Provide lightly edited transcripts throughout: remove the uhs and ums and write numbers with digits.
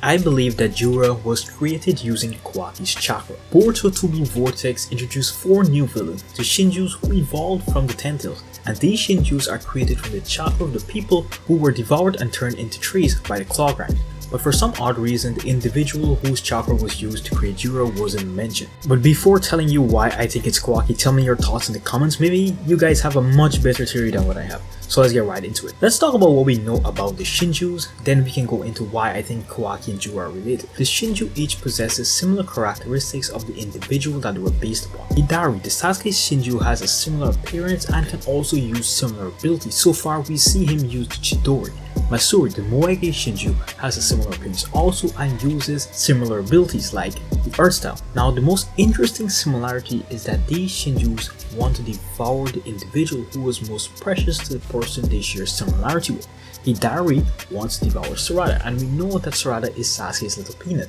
I believe that Jura was created using Kawaki's chakra. Boruto to Blue Vortex introduced 4 new villains, the Shinjus who evolved from the Tentails, and these Shinjus are created from the chakra of the people who were devoured and turned into trees by the claw grind. But for some odd reason, the individual whose chakra was used to create Jura wasn't mentioned. But before telling you why I think it's Kawaki, tell me your thoughts in the comments. Maybe you guys have a much better theory than what I have. So let's get right into it. Let's talk about what we know about the Shinjus, then we can go into why I think Kawaki and Jura are related. The Shinju each possesses similar characteristics of the individual that they were based upon. Hidari, the Sasuke Shinju, has a similar appearance and can also use similar abilities. So far we see him use the Chidori. Masuri, the Moege Shinju, has a similar appearance also and uses similar abilities like the Earth Style. Now the most interesting similarity is that these Shinjus want to devour the individual who was most precious to the person they share similarity with. Hidari wants to devour Sarada, and we know that Sarada is Sasuke's little peanut.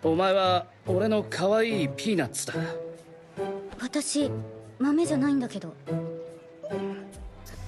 お前は俺の可愛いピーナッツだ。私、豆じゃないんだけど。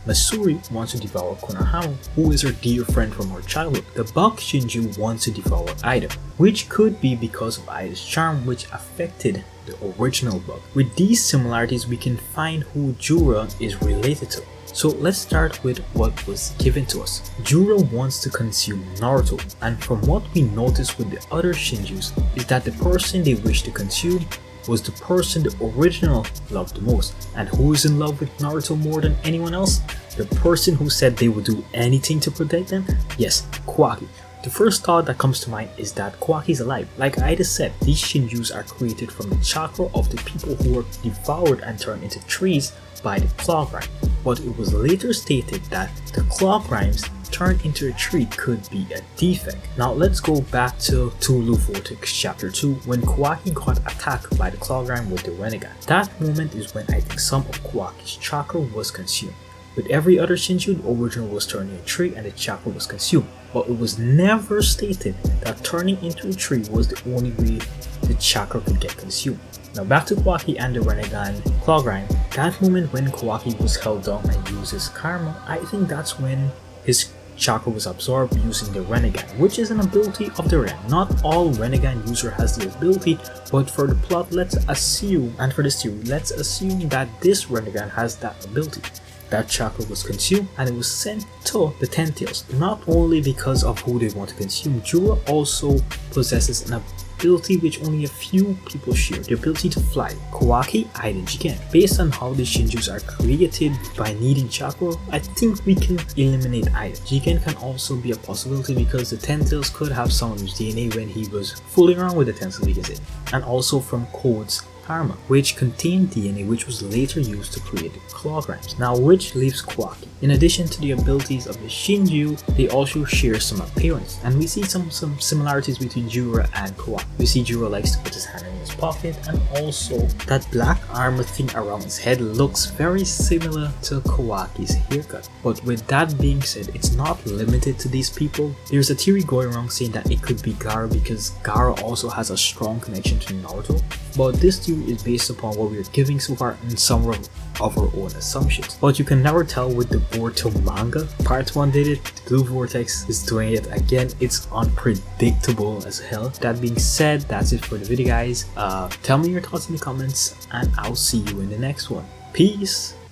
Masuri wants to devour Konohama, who is her dear friend from her childhood. The Buck Shinju wants to devour Ida, which could be because of Ida's charm which affected the original Buck. With these similarities we can find who Jura is related to. So let's start with what was given to us. Jura wants to consume Naruto, and from what we noticed with the other Shinjus is that the person they wish to consume was the person the original loved the most. And who is in love with Naruto more than anyone else? The person who said they would do anything to protect them? Yes, Kawaki. The first thought that comes to mind is that Kawaki is alive. Like Ida said, these Shinjus are created from the chakra of the people who were devoured and turned into trees by the claw grind. But it was later stated that the claw grinds turned into a tree could be a defect. Now let's go back to Blue Vortex chapter 2 when Kawaki got attacked by the claw grind with the Renegan. That moment is when I think some of Kawaki's chakra was consumed. With every other Shinju, the original was turned into a tree and the chakra was consumed. But it was never stated that turning into a tree was the only way the chakra could get consumed. Now back to Kawaki and the Renegan claw grind. That moment when Kawaki was held down and used his karma, I think that's when his chakra was absorbed using the Renegan, which is an ability of the Ren. Not all Renegan user has the ability, but for the plot let's assume, and for this theory, let's assume that this Renegan has that ability. That chakra was consumed and it was sent to the Tentails, not only because of who they want to consume. Jura also possesses an ability which only a few people share, the ability to fly. Kawaki, Ida, and Jigen. Based on how the Shinjus are created by needing chakra, I think we can eliminate Ida. Jigen can also be a possibility because the Tentails could have some of his DNA when he was fooling around with the Tentails, we can say. And also from Code's karma, which contained DNA which was later used to create the claw grinds. Now which leaves Kawaki. In addition to the abilities of the Shinju, they also share some appearance, and we see some similarities between Jura and Kawaki. We see Jura likes to put his hand in his pocket, and also that black armor thing around his head looks very similar to Kawaki's haircut. But with that being said, it's not limited to these people. There's a theory going around saying that it could be Gaara because Gaara also has a strong connection to Naruto, but this theory is based upon what we're giving so far and some of our own assumptions. But you can never tell with the Boruto manga. Part 1 did it, the Blue Vortex is doing it again. It's unpredictable as hell. That being said, that's it for the video guys. Tell me your thoughts in the comments and I'll see you in the next one. Peace!